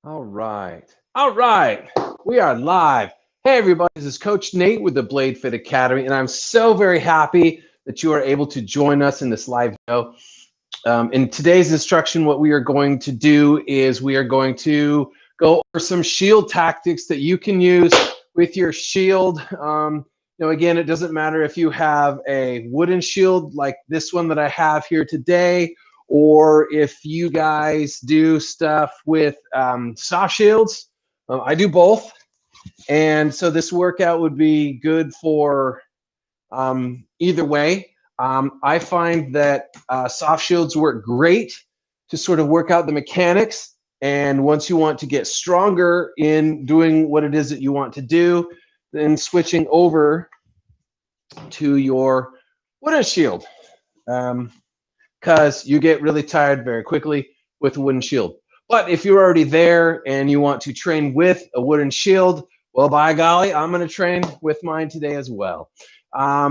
All right. All right. We are live. Hey, everybody. This is Coach Nate with the Blade Fit Academy, and I'm so very happy that you are able to join us in this live video. In today's instruction, what we are going to do is we are going to go over some shield tactics that you can use with your shield. Again, it doesn't matter if you have a wooden shield like this one that I have here today, or if you guys do stuff with soft shields. I do both. And so this workout would be good for either way. I find that soft shields work great to sort of work out the mechanics. And once you want to get stronger in doing what it is that you want to do, then switching over to your wooden shield. Because you get really tired very quickly with a wooden shield. But if you're already there and you want to train with a wooden shield, well, by golly, I'm going to train with mine today as well. I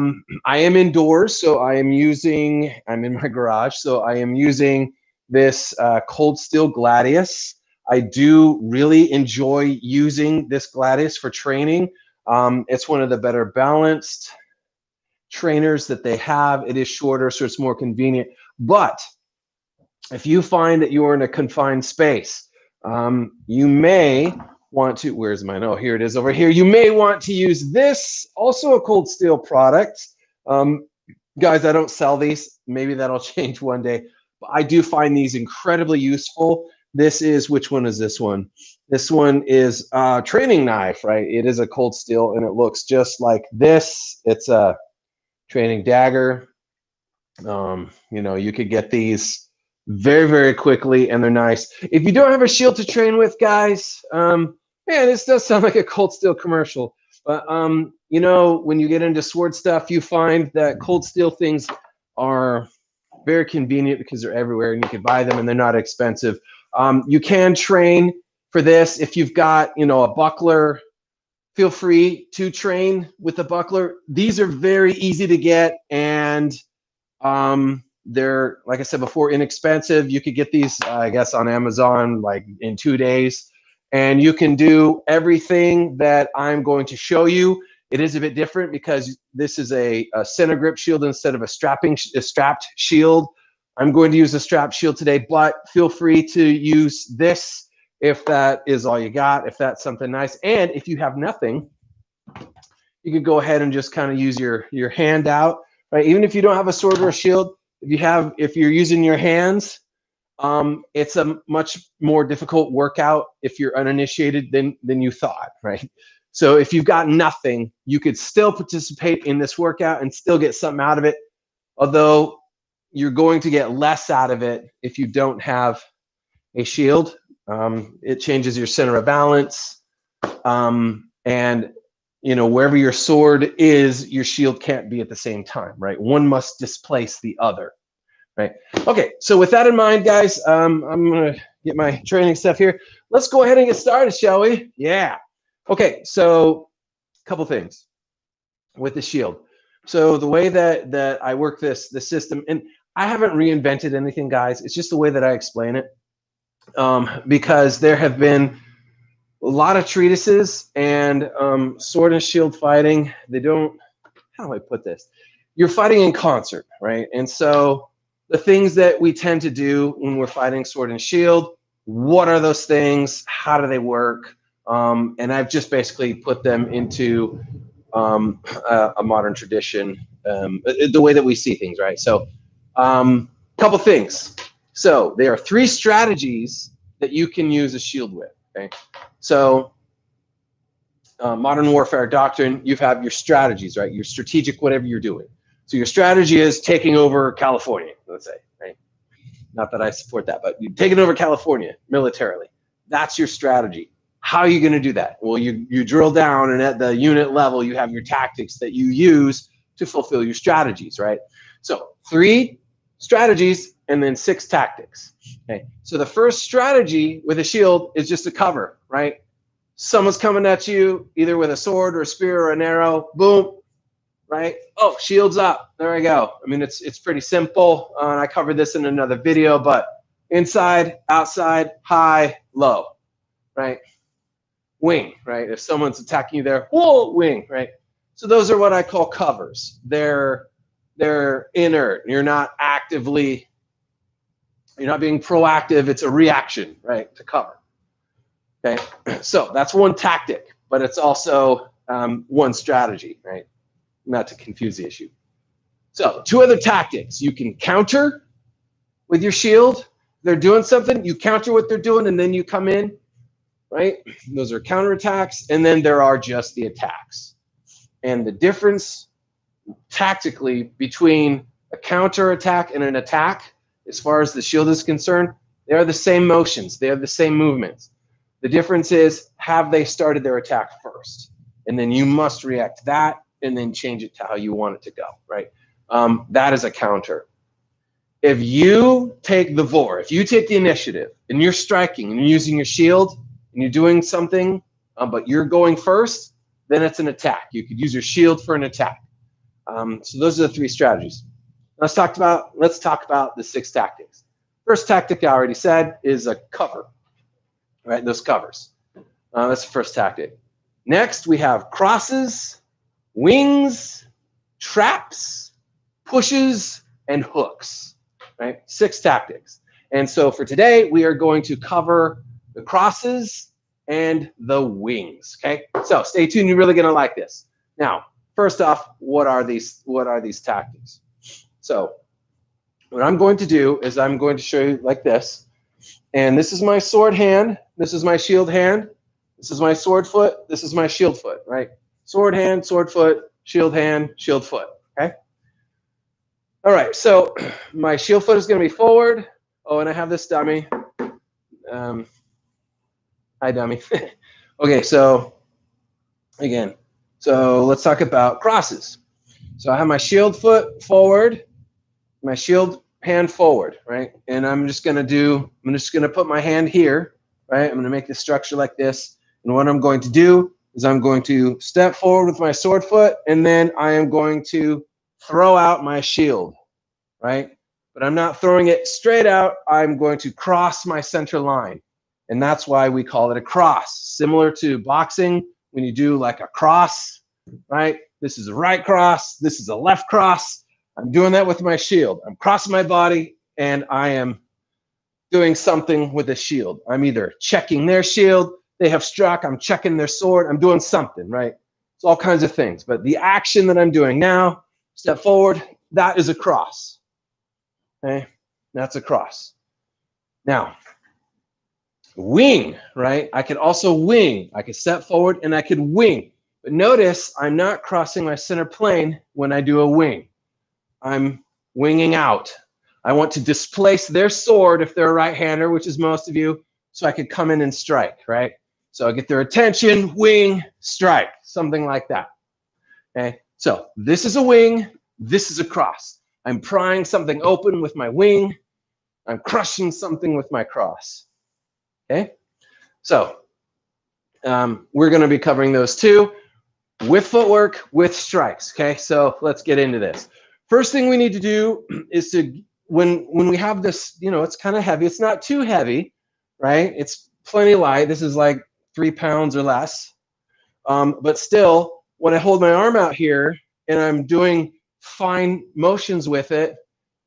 am indoors, so I'm in my garage, so I am using this Cold Steel Gladius. I do really enjoy using this Gladius for training. It's one of the better balanced trainers that they have. It is shorter, so it's more convenient. But if you find that you are in a confined space, you may want to, where's mine? Oh, here it is over here. You may want to use this, also a Cold Steel product. Guys, I don't sell these. Maybe that'll change one day. But I do find these incredibly useful. This is, which one is this one? This one is a training knife, right? It is a Cold Steel, and it looks just like this. It's a training dagger. You could get these very, very quickly, and they're nice. If you don't have a shield to train with, guys, man, this does sound like a Cold Steel commercial. But, when you get into sword stuff, you find that Cold Steel things are very convenient because they're everywhere, and you can buy them, and they're not expensive. You can train for this if you've got, a buckler. Feel free to train with a buckler. These are very easy to get, and they're, like I said before, inexpensive. You could get these, I guess, on Amazon like in 2 days, and you can do everything that I'm going to show you. It is a bit different because this is a center grip shield instead of a strapped shield. I'm going to use a strapped shield today, but feel free to use this if that is all you got, if that's something nice. And if you have nothing, you could go ahead and just kind of use your hand out, right? Even if you don't have a sword or a shield, if you're using your hands, it's a much more difficult workout if you're uninitiated than you thought, right? So if you've got nothing, you could still participate in this workout and still get something out of it, although you're going to get less out of it if you don't have a shield. It changes your center of balance, and wherever your sword is, your shield can't be at the same time, right? One must displace the other, right? Okay, so with that in mind, guys, I'm gonna get my training stuff here. Let's go ahead and get started, shall we? Yeah. Okay, so a couple things with the shield. So the way that I work the system, and I haven't reinvented anything, guys. It's just the way that I explain it. Because there have been a lot of treatises, and sword and shield fighting, they don't, how do I put this? You're fighting in concert, right? And so the things that we tend to do when we're fighting sword and shield, what are those things? How do they work? And I've just basically put them into a modern tradition, the way that we see things, right? So couple things. So there are 3 strategies that you can use a shield with, okay? So modern warfare doctrine, you have your strategies, right? Your strategic, whatever you're doing. So your strategy is taking over California, let's say, right? Not that I support that, but you're taking over California militarily. That's your strategy. How are you going to do that? Well, you drill down, and at the unit level, you have your tactics that you use to fulfill your strategies, right? So 3 strategies and then 6 tactics. Okay. So the first strategy with a shield is just a cover, right? Someone's coming at you either with a sword or a spear or an arrow. Boom, right? Oh, shield's up. There we go. I mean, it's pretty simple. And I covered this in another video, but inside, outside, high, low. right? Wing, right? If someone's attacking you there, whoa, wing, right? So those are what I call covers. They're inert. You're not being proactive. It's a reaction, right, to cover. Okay, so that's one tactic, but it's also one strategy, right? Not to confuse the issue. So two other tactics. You can counter with your shield. They're doing something, you counter what they're doing, and then you come in, right? Those are counterattacks, and then there are just the attacks. And the difference tactically between a counterattack and an attack, as far as the shield is concerned, they are the same motions. They are the same movements. The difference is, have they started their attack first? And then you must react to that and then change it to how you want it to go, right? That is a counter. If you take the vor, if you take the initiative and you're striking and you're using your shield and you're doing something, but you're going first, then it's an attack. You could use your shield for an attack. So those are the three strategies. Let's talk about the 6 tactics. First tactic I already said is a cover, right? Those covers. That's the first tactic. Next, we have crosses, wings, traps, pushes, and hooks. Right? 6 tactics. And so for today, we are going to cover the crosses and the wings. Okay. So stay tuned. You're really going to like this. Now, first off, what are these tactics? So what I'm going to do is I'm going to show you like this. And this is my sword hand. This is my shield hand. This is my sword foot. This is my shield foot, right? Sword hand, sword foot, shield hand, shield foot. Okay. All right, so my shield foot is going to be forward. Oh, and I have this dummy. Hi, dummy. Okay, so again, so let's talk about crosses. So I have my shield foot forward, my shield hand forward, right? And I'm just going to put my hand here, right? I'm going to make this structure like this. And what I'm going to do is I'm going to step forward with my sword foot, and then I am going to throw out my shield, right? But I'm not throwing it straight out. I'm going to cross my center line. And that's why we call it a cross. Similar to boxing, when you do like a cross, right? This is a right cross. This is a left cross. I'm doing that with my shield. I'm crossing my body, and I am doing something with a shield. I'm either checking their shield. They have struck. I'm checking their sword. I'm doing something, right? It's all kinds of things. But the action that I'm doing now, step forward, that is a cross. Okay, that's a cross. Now, wing, right? I could also wing. I could step forward and I could wing. But notice I'm not crossing my center plane when I do a wing. I'm winging out. I want to displace their sword if they're a right-hander, which is most of you, so I could come in and strike, right? So I get their attention, wing, strike, something like that. Okay, so this is a wing, this is a cross. I'm prying something open with my wing. I'm crushing something with my cross. Okay, so we're going to be covering those two with footwork, with strikes. Okay, so let's get into this. First thing we need to do is to, when we have this, it's kind of heavy. It's not too heavy, right? It's plenty light. This is like 3 pounds or less. But still, when I hold my arm out here and I'm doing fine motions with it,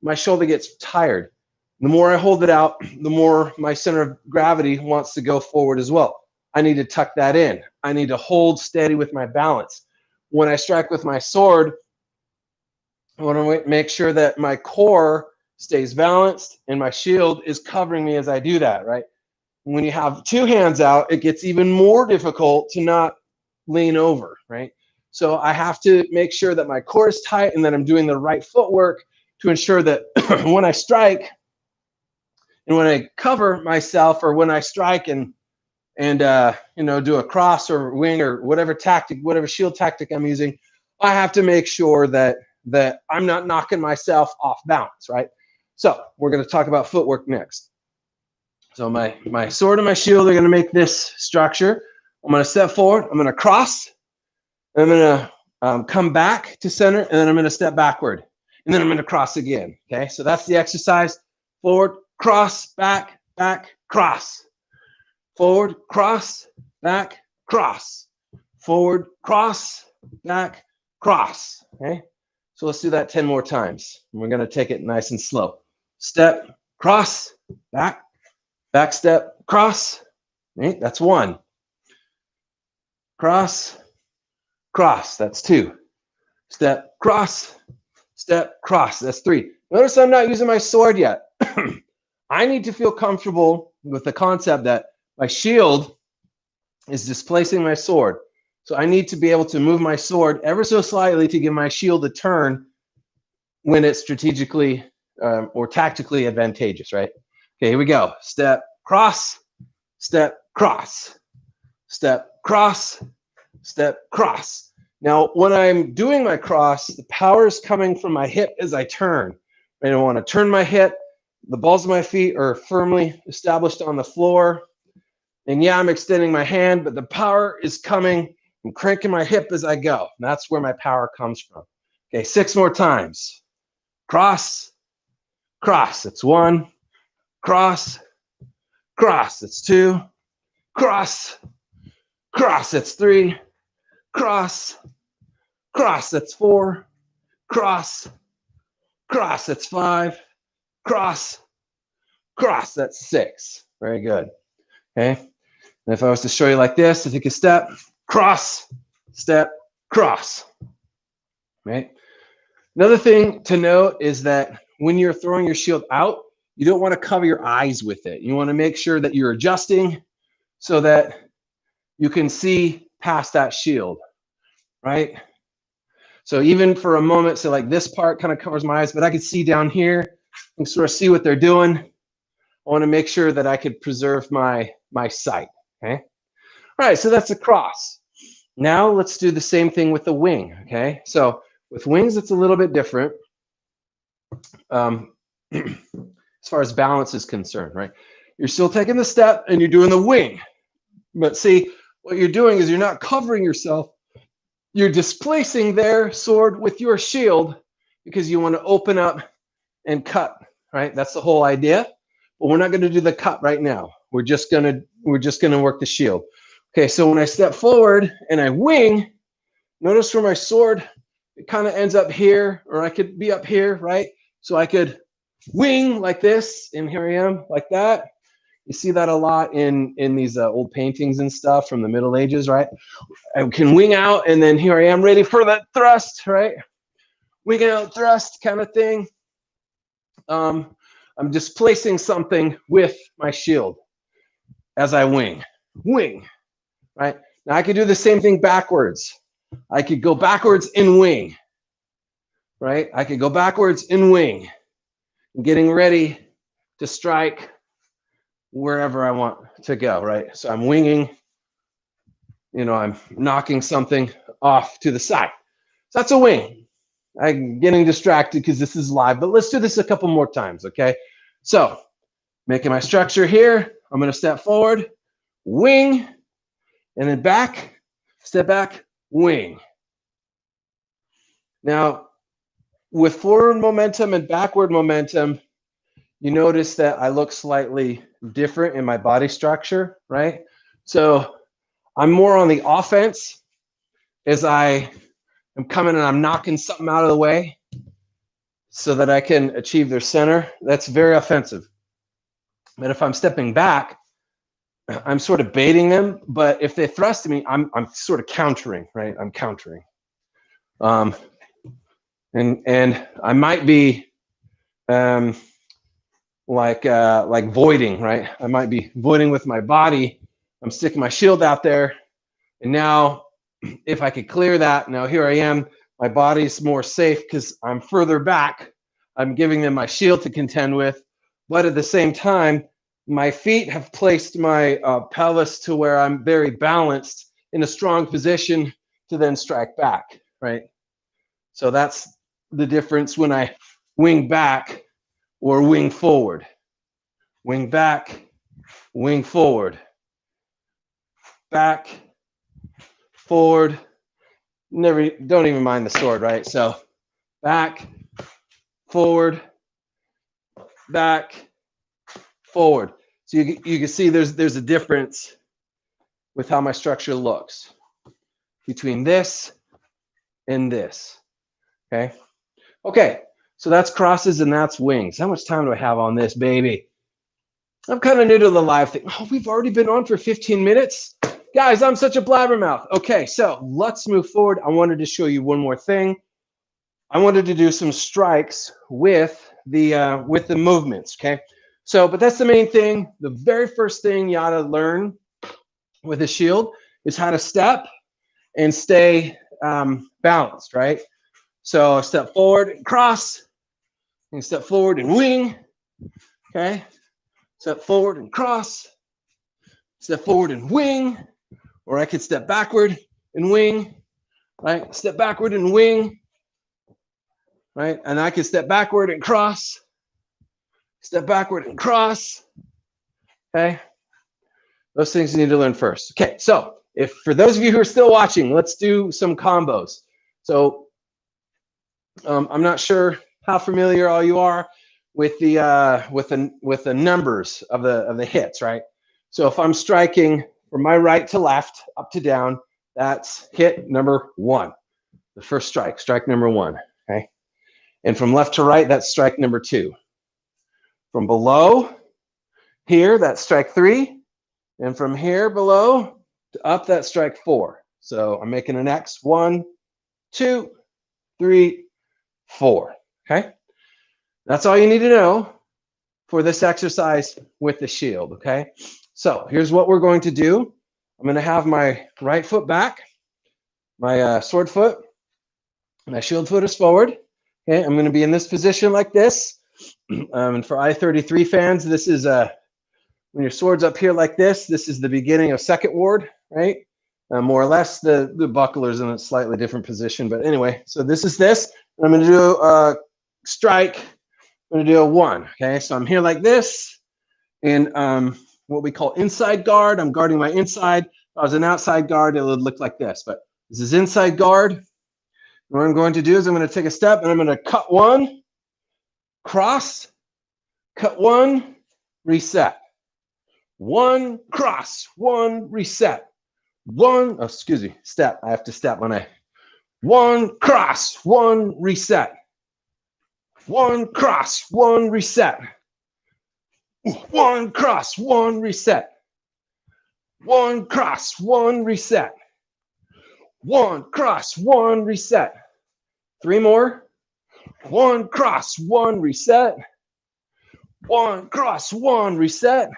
my shoulder gets tired. The more I hold it out, the more my center of gravity wants to go forward as well. I need to tuck that in. I need to hold steady with my balance. When I strike with my sword, I want to make sure that my core stays balanced and my shield is covering me as I do that, right? When you have 2 hands out, it gets even more difficult to not lean over, right? So I have to make sure that my core is tight and that I'm doing the right footwork to ensure that when I strike and when I cover myself, or when I strike and do a cross or wing or whatever tactic, whatever shield tactic I'm using, I have to make sure that I'm not knocking myself off balance, right? So we're going to talk about footwork next. So my sword and my shield are going to make this structure. I'm going to step forward. I'm going to cross. I'm going to come back to center, and then I'm going to step backward. And then I'm going to cross again. Okay, so that's the exercise. Forward, cross, back, back, cross. forward, cross, back, cross, forward, cross, back, cross. Okay, so let's do that 10 more times. We're going to take it nice and slow. Step, cross, back, back step, cross. Okay, that's 1. Cross, cross, that's 2. Step, cross, step, cross, that's 3. Notice I'm not using my sword yet. I need to feel comfortable with the concept that my shield is displacing my sword. So I need to be able to move my sword ever so slightly to give my shield a turn when it's strategically or tactically advantageous, right? Okay, here we go. Step, cross, step, cross, step, cross, step, cross. Now, when I'm doing my cross, the power is coming from my hip as I turn. I don't want to turn my hip. The balls of my feet are firmly established on the floor. And yeah, I'm extending my hand, but the power is coming. I'm cranking my hip as I go. And that's where my power comes from. Okay, 6 more times. Cross, cross. That's 1. Cross, cross. That's 2. Cross, cross. That's 3. Cross, cross. That's 4. Cross, cross. That's 5. Cross, cross. That's 6. Very good. Okay. And if I was to show you like this, to take a step, cross, step, cross. Right. Another thing to note is that when you're throwing your shield out, you don't want to cover your eyes with it. You want to make sure that you're adjusting so that you can see past that shield, right? So even for a moment, so like this part kind of covers my eyes, but I can see down here, I can sort of see what they're doing. I want to make sure that I could preserve my sight, okay? All right, so that's a cross. Now let's do the same thing with the wing, okay? So with wings, it's a little bit different as far as balance is concerned, right? You're still taking the step and you're doing the wing. But see, what you're doing is you're not covering yourself. You're displacing their sword with your shield because you want to open up and cut, right? That's the whole idea. But we're not going to do the cut right now. We're just gonna work the shield. Okay, so when I step forward and I wing, notice where my sword, it kind of ends up here, or I could be up here, right? So I could wing like this, and here I am like that. You see that a lot in these old paintings and stuff from the Middle Ages, right? I can wing out, and then here I am ready for that thrust, right? Wing out, thrust kind of thing. I'm displacing something with my shield as I wing, right? Now I could do the same thing backwards. I could go backwards and wing, right? I could go backwards and wing, getting ready to strike wherever I want to go, right? So I'm winging, I'm knocking something off to the side. So that's a wing. I'm getting distracted because this is live, but let's do this a couple more times, okay? So making my structure here, I'm going to step forward, wing, and then back, step back, wing. Now, with forward momentum and backward momentum, you notice that I look slightly different in my body structure, right? So I'm more on the offense as I am coming and I'm knocking something out of the way so that I can achieve their center. That's very offensive. But if I'm stepping back, I'm sort of baiting them. But if they thrust me, I'm sort of countering, right? I'm countering. And I might be like voiding, right? I might be voiding with my body. I'm sticking my shield out there. And now if I could clear that, now here I am, my body's more safe because I'm further back. I'm giving them my shield to contend with. But at the same time, my feet have placed my pelvis to where I'm very balanced in a strong position to then strike back, right? So that's the difference when I wing back or wing forward. Wing back, wing forward. Back, forward. Don't even mind the sword, right? So back, forward, back, forward. So So you can see there's a difference with how my structure looks between this and this. Okay. Okay. So that's crosses and that's wings. How much time do I have on this, baby? I'm kind of new to the live thing. Oh, we've already been on for 15 minutes. Guys, I'm such a blabbermouth. Okay, so let's move forward. I wanted to show you one more thing. I wanted to do some strikes with the movements, okay? So, but that's the main thing. The very first thing you ought to learn with a shield is how to step and stay balanced, right? So step forward and cross, and step forward and wing, okay? Step forward and cross, step forward and wing, or I could step backward and wing, right? Step backward and wing, right? And I could step backward and cross, step backward and cross, okay? Those things you need to learn first. Okay, so if for those of you who are still watching, let's do some combos. So I'm not sure how familiar all you are with the numbers of the hits, right? So if I'm striking from my right to left, up to down, that's hit number 1. The first strike, strike number 1, okay? And from left to right, that's strike number 2. From below here, that's strike 3. And from here below to up, that's strike 4. So I'm making an X, 1, 2, 3, 4, okay? That's all you need to know for this exercise with the shield, okay? So here's what we're going to do. I'm going to have my right foot back, my sword foot, my shield foot is forward. Okay, I'm going to be in this position like this. And for I-33 fans, this is when your sword's up here like this is the beginning of second ward, right? More or less, the buckler's in a slightly different position. But anyway, so this is this. I'm going to do a strike. I'm going to do a 1. Okay, so I'm here like this. And what we call inside guard. I'm guarding my inside. If I was an outside guard, it would look like this. But this is inside guard. What I'm going to do is I'm going to take a step and I'm going to cut 1, cross, cut 1, reset. 1, cross, 1, reset. 1, oh, excuse me, step. I have to step when I. 1, cross, 1, reset. 1, cross, 1, reset. 1, cross, 1, reset. 1, cross, 1, reset. 1, cross, 1, reset. 3 more. 1, cross, 1, reset. 1, cross, 1, reset.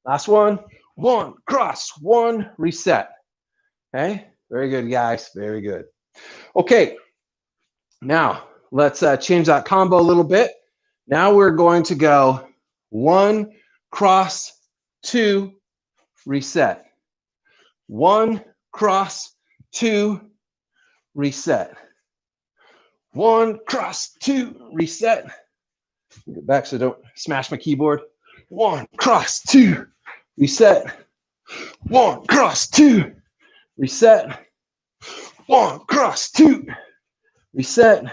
Last one. 1, cross, 1, reset. Okay, very good, guys. Very good. Okay, now let's change that combo a little bit. Now we're going to go 1, cross, 2, reset. 1, cross, 2, reset. 1, cross, 2, reset. Get back so I don't smash my keyboard. 1, cross, 2, reset. 1, cross, 2, reset. 1, cross, 2, reset.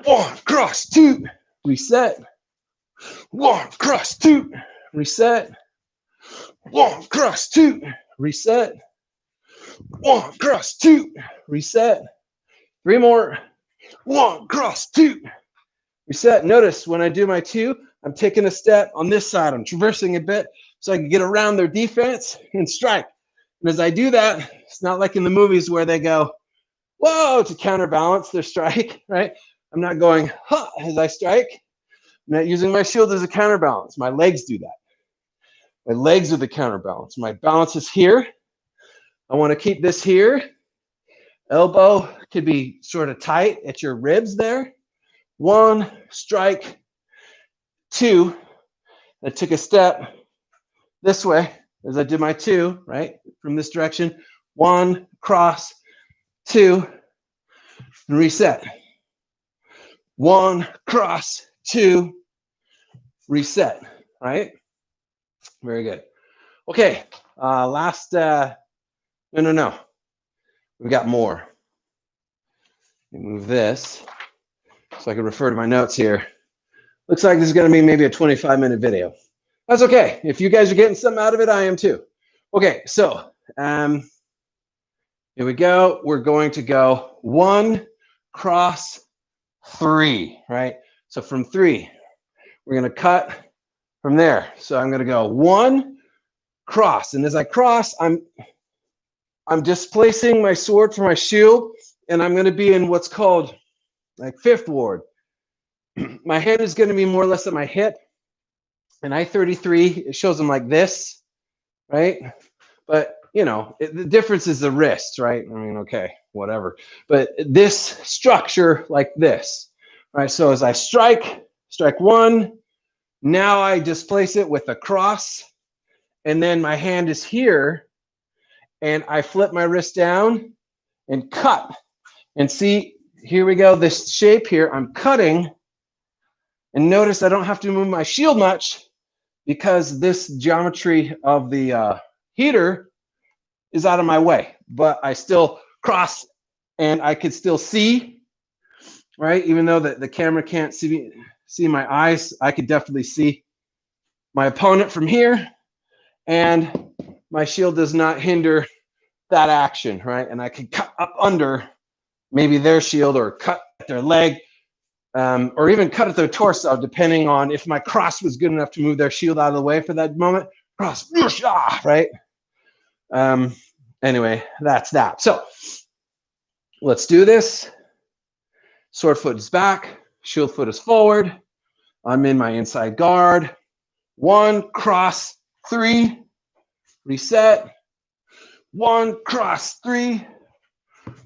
1, cross, 2, reset. 1, cross, 2, reset. 1, cross, 2, reset. 1, cross, 2, reset. 3 more. 1, cross, 2, reset. Notice when I do my 2, I'm taking a step on this side. I'm traversing a bit so I can get around their defense and strike. And as I do that, it's not like in the movies where they go, whoa, to counterbalance their strike, right? I'm not going, huh, as I strike. I'm not using my shield as a counterbalance. My legs do that. My legs are the counterbalance. My balance is here. I want to keep this here. Elbow could be sort of tight at your ribs there. 1, strike, 2. I took a step this way as I did my 2, right? From this direction. 1, cross, 2, and reset. 1, cross, 2, reset, right? Very good. Okay, last, no. We've got more. Let me move this so I can refer to my notes here. Looks like this is going to be maybe a 25-minute video. That's okay. If you guys are getting something out of it, I am too. Okay, so here we go. We're going to go 1 cross 3, right? So from 3, we're going to cut from there. So I'm going to go 1 cross, and as I cross, I'm displacing my sword from my shield, and I'm going to be in what's called like 5th ward. My hand is going to be more or less at my hip. And I-33, it shows them like this, right? But, you know, the difference is the wrist, right? I mean, okay, whatever. But this structure like this, right? So as I strike 1, now I displace it with a cross, and then my hand is here, and I flip my wrist down and cut. And see, here we go, this shape here, I'm cutting, and notice I don't have to move my shield much because this geometry of the heater is out of my way, but I still cross and I could still see, right? Even though the camera can't see my eyes, I could definitely see my opponent from here, and my shield does not hinder that action, right? And I can cut up under maybe their shield or cut their leg, or even cut at their torso, depending on if my cross was good enough to move their shield out of the way for that moment. Cross, right? Anyway, that's that. So let's do this. Sword foot is back, shield foot is forward. I'm in my inside guard. 1 cross 3, reset. 1 cross 3,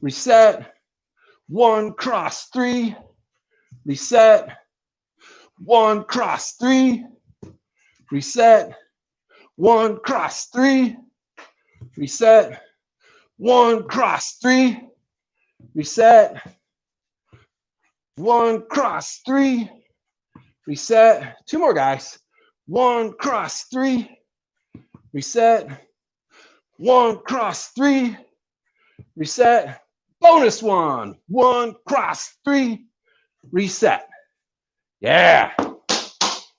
reset. 1 cross 3, reset. 1 cross 3, reset. 1 cross 3, reset. 1 cross 3, reset. 1 cross 3, reset. 2 more, guys. 1 cross 3, reset. 1 cross 3, reset. Bonus 1. 1 cross 3, reset. Yeah.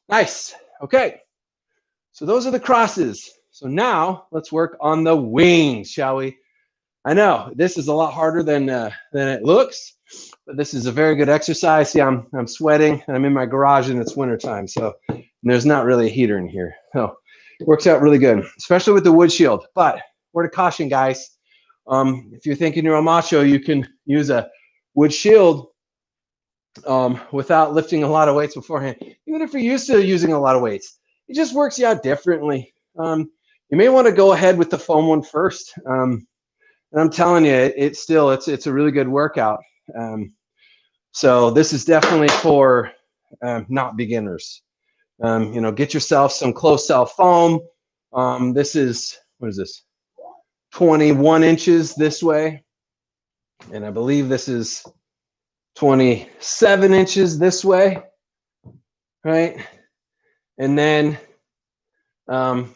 Nice. Okay. So those are the crosses. So now let's work on the wings, shall we? I know this is a lot harder than it looks, but this is a very good exercise. See, I'm sweating, and I'm in my garage, and it's wintertime, so there's not really a heater in here. So it works out really good, especially with the wood shield. But word of caution, guys, if you're thinking you're a macho, you can use a wood shield without lifting a lot of weights beforehand. Even if you're used to using a lot of weights, it just works out differently. You may want to go ahead with the foam one first. And I'm telling you, it's a really good workout. So this is definitely for not beginners. You know, get yourself some closed cell foam. This is, what is this? 21 inches this way. And I believe this is 27 inches this way, right? And then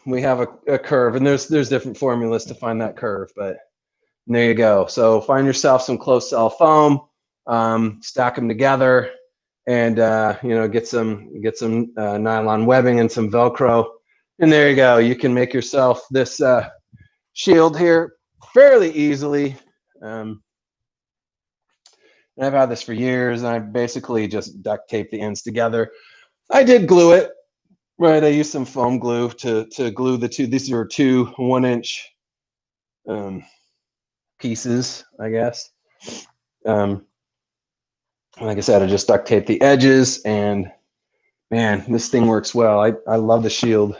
we have a curve, and there's different formulas to find that curve, but there you go. So find yourself some closed cell foam, stack them together, and you know, get some nylon webbing and some Velcro, and there you go. You can make yourself this shield here fairly easily. And I've had this for years, and I basically just duct tape the ends together. I did glue it, right? I used some foam glue to glue the two. These are 2 1-inch pieces, I guess. Like I said, I just duct tape the edges, and man, this thing works well. I love the shield.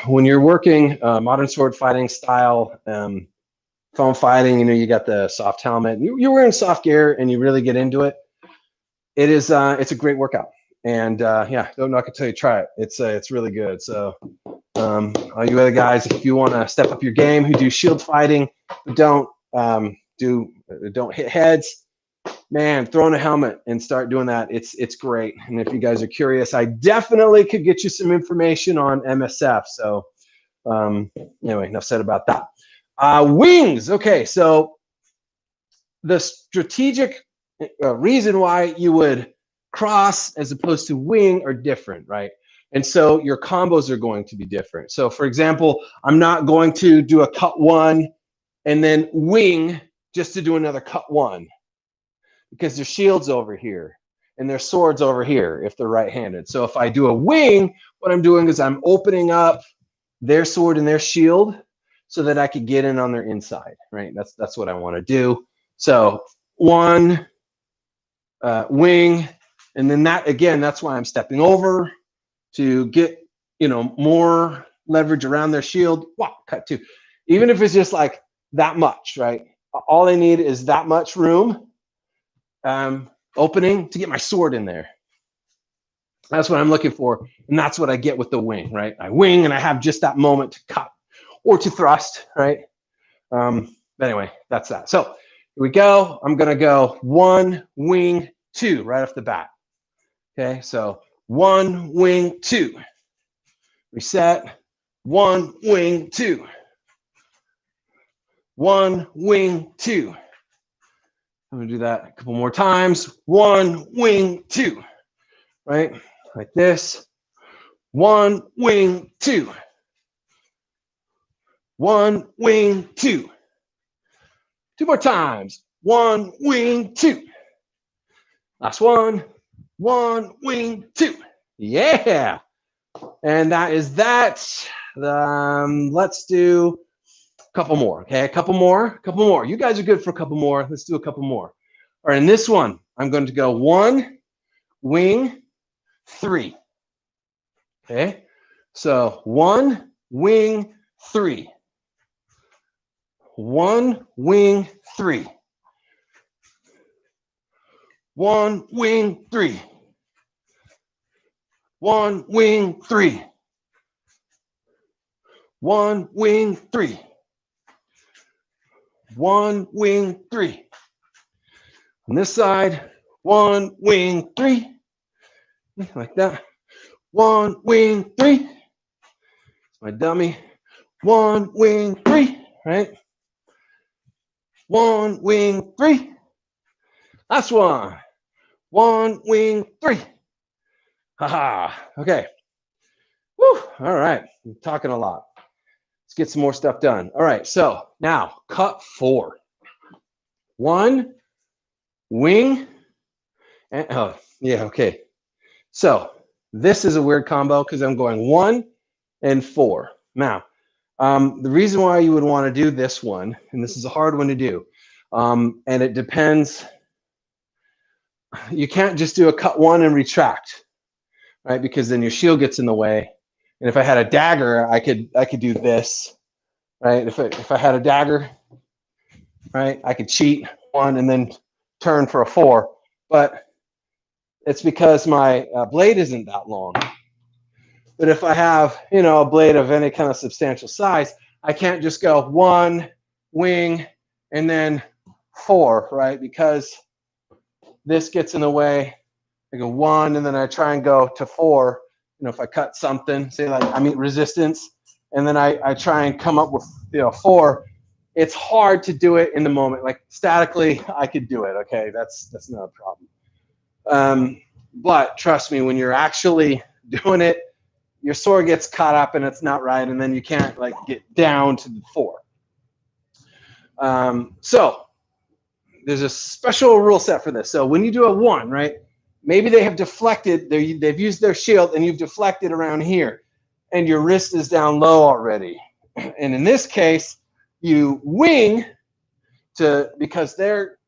When you're working modern sword fighting style, foam fighting, you know, you got the soft helmet, you're wearing soft gear, and you really get into it. It's a great workout, and yeah, I'm not gonna tell you try it. It's really good. So all you other guys, if you want to step up your game, who do shield fighting, but don't hit heads, man, throw in a helmet and start doing that. It's great. And if you guys are curious, I definitely could get you some information on MSF. So anyway, enough said about that. Wings. Okay, so the strategic reason why you would cross as opposed to wing are different, right? And so your combos are going to be different. So for example, I'm not going to do a cut one and then wing just to do another cut one, because their shield's over here and their sword's over here if they're right-handed. So if I do a wing, what I'm doing is I'm opening up their sword and their shield so that I could get in on their inside, right? That's what I want to do. So one wing, and then that, again, that's why I'm stepping over to get, more leverage around their shield. Wow, cut two. Even if it's just like that much, right? All I need is that much room, opening to get my sword in there. That's what I'm looking for, and that's what I get with the wing, right? I wing, and I have just that moment to cut or to thrust, right? But anyway, that's that. So here we go. I'm going to go one, wing, two right off the bat. Okay, so one, wing, two. Reset. One, wing, two. One, wing, two. I'm going to do that a couple more times. One, wing, two. Right? Like this. One, wing, two. One, wing, two. Two more times. One, wing, two. Last one. One, wing, two. Yeah. And that is that. Let's do a couple more. Okay, a couple more. You guys are good for a couple more. Let's do a couple more. All right, in this one, I'm going to go one, wing, three. Okay, so one, wing, three. One, wing, three. One, wing, three. One, wing, three. One, wing, three. One, wing, three. On this side, one, wing, three. Like that. One, wing, three. My dummy. One, wing, three. Right? One, wing, three. Last one. One, wing, three. Haha. Okay. Woo. All right. I'm talking a lot. Let's get some more stuff done. All right. So now cut four. One, wing, and oh, yeah. Okay. So this is a weird combo because I'm going one and four. Now, the reason why you would want to do this one, and this is a hard one to do, and it depends. You can't just do a cut one and retract, right? Because then your shield gets in the way. And if I had a dagger, I could do this, right? If I had a dagger, right, I could cheat one and then turn for a four. But it's because my blade isn't that long. But if I have, a blade of any kind of substantial size, I can't just go one, wing, and then four, right? Because this gets in the way. I go one, and then I try and go to four. If I cut something, say like I meet resistance, and then I try and come up with four. It's hard to do it in the moment. Like statically, I could do it. Okay, that's not a problem. But trust me, when you're actually doing it, your sword gets caught up and it's not right, and then you can't like get down to the four. So there's a special rule set for this. So when you do a one, right? Maybe they have deflected, they've used their shield and you've deflected around here and your wrist is down low already. And in this case, you wing because their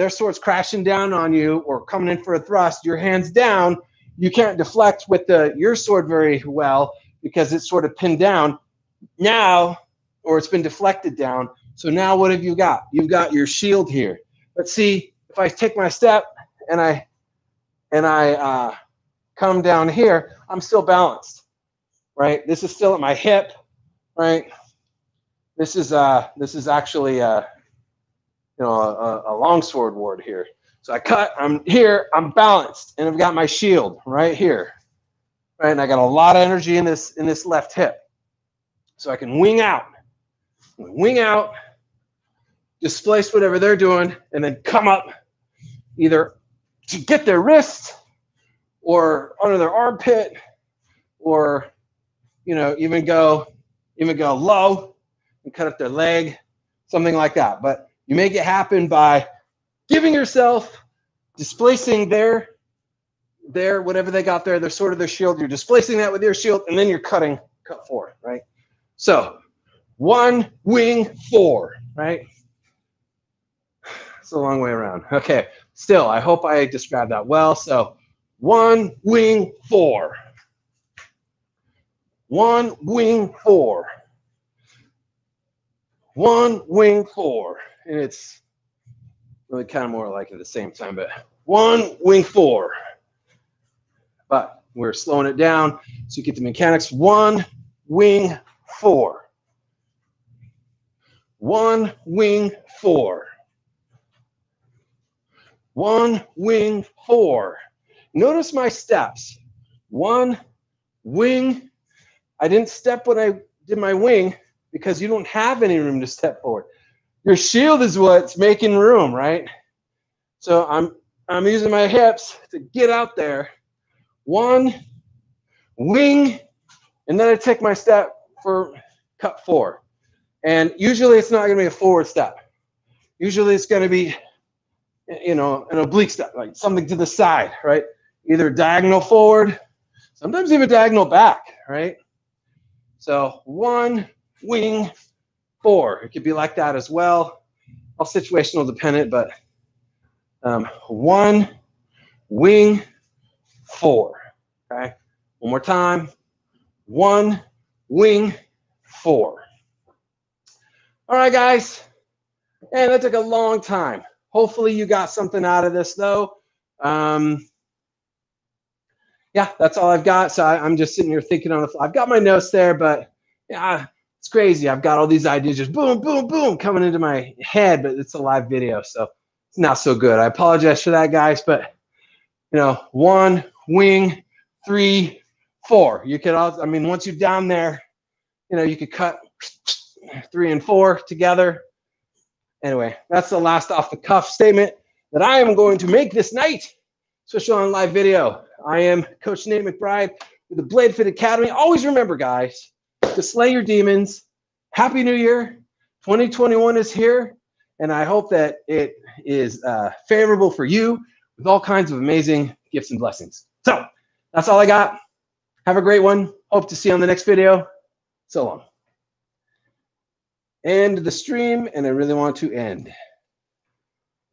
sword's crashing down on you or coming in for a thrust, your hand's down, you can't deflect with your sword very well because it's sort of pinned down now, or it's been deflected down. So now what have you got? You've got your shield here. Let's see, if I take my step and I come down here, I'm still balanced, right? This is still at my hip, right? This is actually a longsword ward here. So I cut, I'm here, I'm balanced, and I've got my shield right here, right? And I got a lot of energy in this left hip, so I can wing out, displace whatever they're doing, and then come up either to get their wrist or under their armpit, or even go low and cut up their leg, something like that. But you make it happen by giving yourself, displacing their whatever they got there, their sword or their shield. You're displacing that with your shield, and then you're cut 4, right? So 1 wing 4, right? It's a long way around. Okay, still, I hope I described that well. So 1 wing 4. 1 wing 4. 1 wing 4. And it's really kind of more like at the same time, but 1 wing 4. But we're slowing it down so you get the mechanics. 1 wing 4. 1 wing 4. 1 wing 4. Notice my steps. 1 wing. I didn't step when I did my wing because you don't have any room to step forward. Your shield is what's making room, right? So I'm using my hips to get out there. 1 wing, and then I take my step for cut 4. And usually it's not going to be a forward step. Usually it's going to be, an oblique step, like something to the side, right? Either diagonal forward, sometimes even diagonal back, right? So 1 wing 4. It could be like that as well. All situational dependent, but 1 wing 4. Okay. One more time. 1 wing 4. All right, guys. And that took a long time. Hopefully you got something out of this, though. Yeah, that's all I've got. So I'm just sitting here thinking on the fly. I've got my notes there, but yeah, it's crazy. I've got all these ideas just boom, boom, boom coming into my head, but it's a live video, so it's not so good. I apologize for that, guys, but 1 wing 3 4. You could also, once you're down there, you could cut 3 and 4 together. Anyway, that's the last off the cuff statement that I am going to make this night, especially on live video. I am Coach Nate McBride with the Blade Fit Academy. Always remember, guys, to slay your demons. Happy New Year. 2021 is here, and I hope that it is favorable for you with all kinds of amazing gifts and blessings. So that's all I got. Have a great one. Hope to see you on the next video. So long. End the stream, and I really want to end.